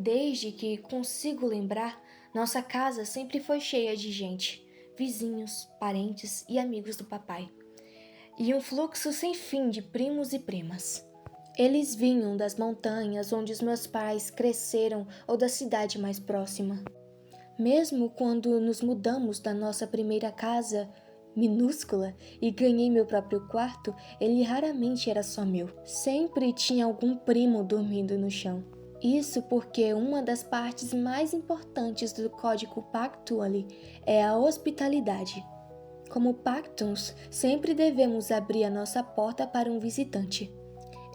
Desde que consigo lembrar, nossa casa sempre foi cheia de gente, vizinhos, parentes e amigos do papai, e um fluxo sem fim de primos e primas. Eles vinham das montanhas onde os meus pais cresceram ou da cidade mais próxima. Mesmo quando nos mudamos da nossa primeira casa, minúscula, e ganhei meu próprio quarto, ele raramente era só meu. Sempre tinha algum primo dormindo no chão. Isso porque uma das partes mais importantes do código Pactually é a hospitalidade. Como Pactons, sempre devemos abrir a nossa porta para um visitante.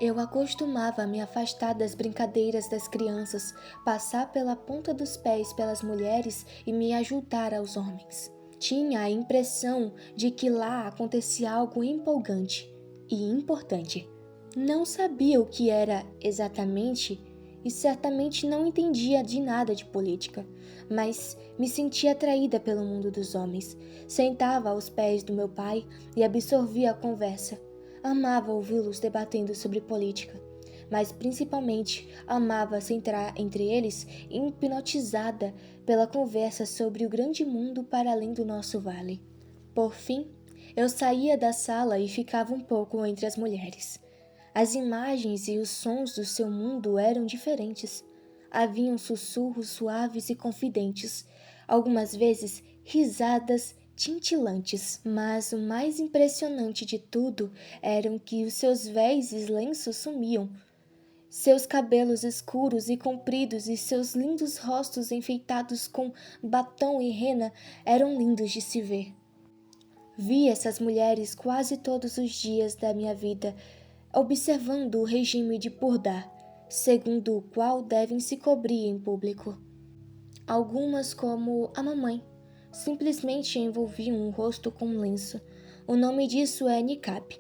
Eu acostumava a me afastar das brincadeiras das crianças, passar pela ponta dos pés pelas mulheres e me ajudar aos homens. Tinha a impressão de que lá acontecia algo empolgante e importante. Não sabia o que era exatamente e certamente não entendia de nada de política, mas me sentia atraída pelo mundo dos homens. Sentava aos pés do meu pai e absorvia a conversa. Amava ouvi-los debatendo sobre política, mas principalmente amava se entrar entre eles, hipnotizada pela conversa sobre o grande mundo para além do nosso vale. Por fim, eu saía da sala e ficava um pouco entre as mulheres. As imagens e os sons do seu mundo eram diferentes. Haviam sussurros suaves e confidentes, algumas vezes risadas cintilantes, mas o mais impressionante de tudo eram que os seus véus e lenços sumiam. Seus cabelos escuros e compridos e seus lindos rostos enfeitados com batom e rena eram lindos de se ver. Vi essas mulheres quase todos os dias da minha vida, observando o regime de Purdar, segundo o qual devem se cobrir em público. Algumas, como a mamãe, simplesmente envolviam o rosto com um lenço. O nome disso é niqab.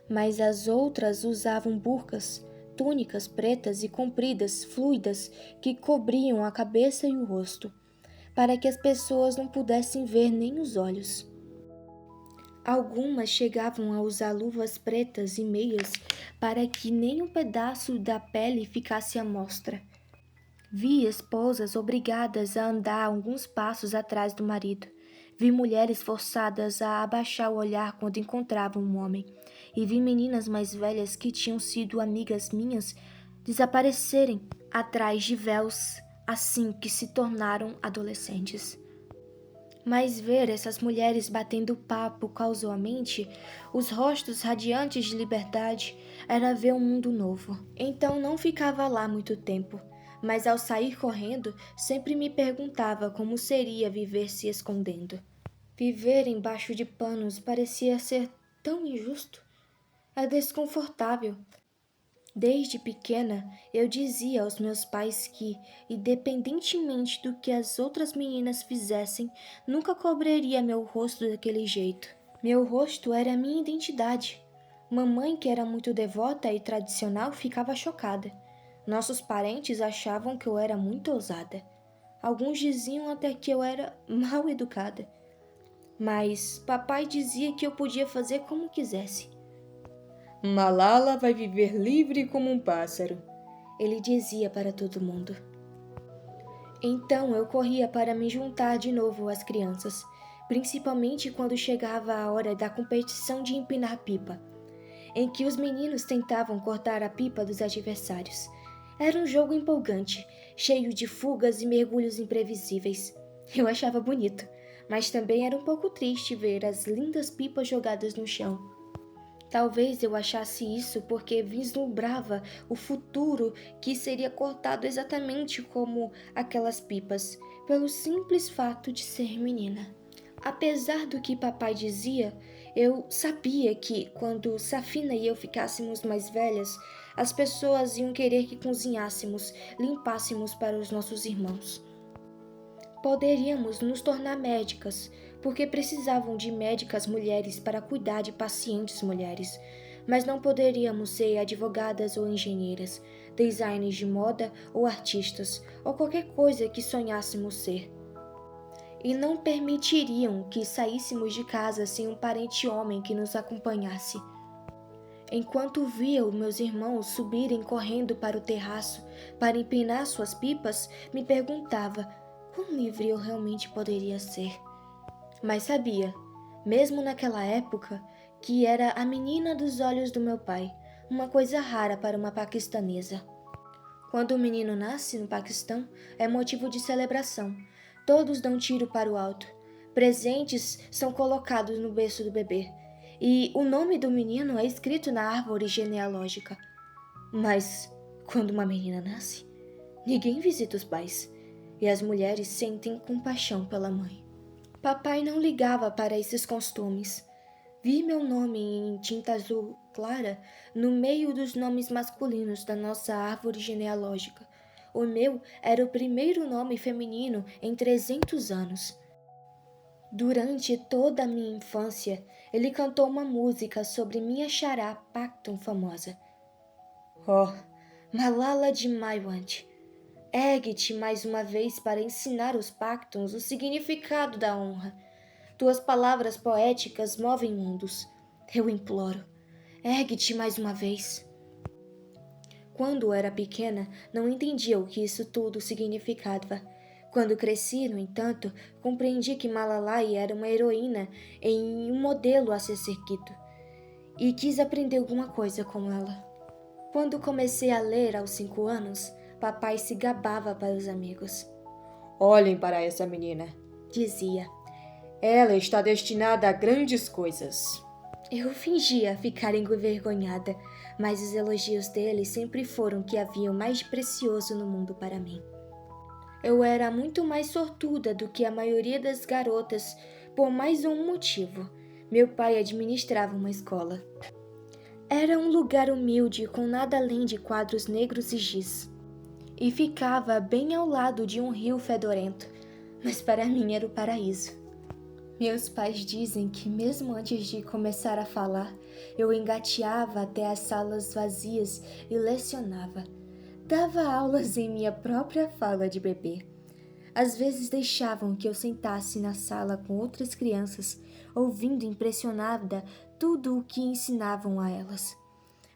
Mas as outras usavam burcas, túnicas pretas e compridas, fluidas, que cobriam a cabeça e o rosto, para que as pessoas não pudessem ver nem os olhos. Algumas chegavam a usar luvas pretas e meias para que nem um pedaço da pele ficasse à mostra. Vi esposas obrigadas a andar alguns passos atrás do marido. Vi mulheres forçadas a abaixar o olhar quando encontravam um homem. E vi meninas mais velhas que tinham sido amigas minhas desaparecerem atrás de véus assim que se tornaram adolescentes. Mas ver essas mulheres batendo papo casualmente, os rostos radiantes de liberdade, era ver um mundo novo. Então não ficava lá muito tempo, mas ao sair correndo, sempre me perguntava como seria viver se escondendo. Viver embaixo de panos parecia ser tão injusto. É desconfortável. Desde pequena, eu dizia aos meus pais que, independentemente do que as outras meninas fizessem, nunca cobriria meu rosto daquele jeito. Meu rosto era a minha identidade. Mamãe, que era muito devota e tradicional, ficava chocada. Nossos parentes achavam que eu era muito ousada. Alguns diziam até que eu era mal educada. Mas papai dizia que eu podia fazer como quisesse. Malala vai viver livre como um pássaro. Ele dizia para todo mundo. Então eu corria para me juntar de novo às crianças, principalmente quando chegava a hora da competição de empinar pipa, em que os meninos tentavam cortar a pipa dos adversários. Era um jogo empolgante, cheio de fugas e mergulhos imprevisíveis. Eu achava bonito, mas também era um pouco triste ver as lindas pipas jogadas no chão. Talvez eu achasse isso porque vislumbrava o futuro que seria cortado exatamente como aquelas pipas, pelo simples fato de ser menina. Apesar do que papai dizia, eu sabia que, quando Safina e eu ficássemos mais velhas, as pessoas iam querer que cozinhássemos, limpássemos para os nossos irmãos. Poderíamos nos tornar médicas, porque precisavam de médicas mulheres para cuidar de pacientes mulheres, mas não poderíamos ser advogadas ou engenheiras, designers de moda ou artistas, ou qualquer coisa que sonhássemos ser. E não permitiriam que saíssemos de casa sem um parente homem que nos acompanhasse. Enquanto via os meus irmãos subirem correndo para o terraço para empinar suas pipas, me perguntava quão livre eu realmente poderia ser. Mas sabia, mesmo naquela época, que era a menina dos olhos do meu pai, uma coisa rara para uma paquistanesa. Quando um menino nasce no Paquistão, é motivo de celebração. Todos dão tiro para o alto. Presentes são colocados no berço do bebê. E o nome do menino é escrito na árvore genealógica. Mas, quando uma menina nasce, ninguém visita os pais. E as mulheres sentem compaixão pela mãe. Papai não ligava para esses costumes. Vi meu nome em tinta azul clara no meio dos nomes masculinos da nossa árvore genealógica. O meu era o primeiro nome feminino em 300 anos. Durante toda a minha infância, ele cantou uma música sobre minha xará Pacton famosa. Oh, Malala de Maiwand, ergue-te mais uma vez para ensinar os Pactons o significado da honra. Tuas palavras poéticas movem mundos. Eu imploro, ergue-te mais uma vez. Quando era pequena, não entendia o que isso tudo significava. Quando cresci, no entanto, compreendi que Malalai era uma heroína em um modelo a ser seguido. E quis aprender alguma coisa com ela. Quando comecei a ler aos 5 anos, papai se gabava para os amigos. Olhem para essa menina, Dizia. Ela está destinada a grandes coisas. Eu fingia ficar envergonhada, mas os elogios dele sempre foram o que havia o mais de precioso no mundo para mim. Eu era muito mais sortuda do que a maioria das garotas, por mais um motivo. Meu pai administrava uma escola. Era um lugar humilde com nada além de quadros negros e giz. E ficava bem ao lado de um rio fedorento, mas para mim era o paraíso. Meus pais dizem que mesmo antes de começar a falar, eu engateava até as salas vazias e lecionava. Dava aulas em minha própria fala de bebê. Às vezes deixavam que eu sentasse na sala com outras crianças, ouvindo impressionada tudo o que ensinavam a elas.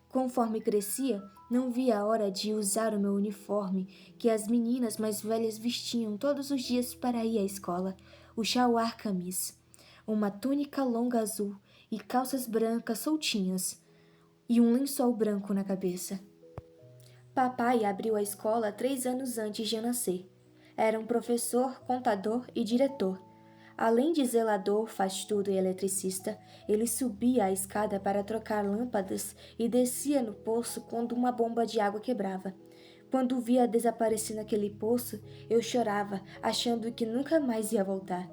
Conforme crescia, não via a hora de usar o meu uniforme que as meninas mais velhas vestiam todos os dias para ir à escola, o shalwar kameez, uma túnica longa azul e calças brancas soltinhas, e um lençol branco na cabeça. Papai abriu a escola 3 anos antes de eu nascer. Era um professor, contador e diretor. Além de zelador, faz-tudo e eletricista, ele subia a escada para trocar lâmpadas e descia no poço quando uma bomba de água quebrava. Quando via desaparecer naquele poço, eu chorava, achando que nunca mais ia voltar.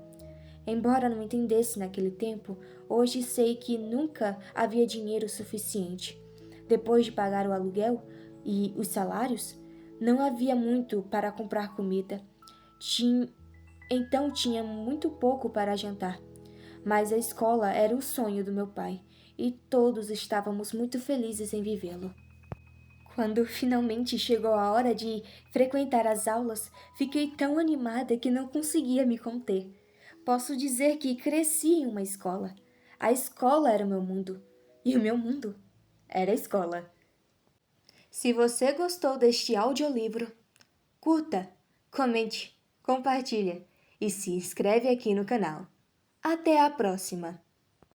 Embora não entendesse naquele tempo, hoje sei que nunca havia dinheiro suficiente. Depois de pagar o aluguel e os salários, não havia muito para comprar comida. Então tinha muito pouco para jantar. Mas a escola era o sonho do meu pai, e todos estávamos muito felizes em vivê-lo. Quando finalmente chegou a hora de frequentar as aulas, fiquei tão animada que não conseguia me conter. Posso dizer que cresci em uma escola. A escola era o meu mundo, e o meu mundo era a escola. Se você gostou deste audiolivro, curta, comente, compartilha e se inscreve aqui no canal. Até a próxima!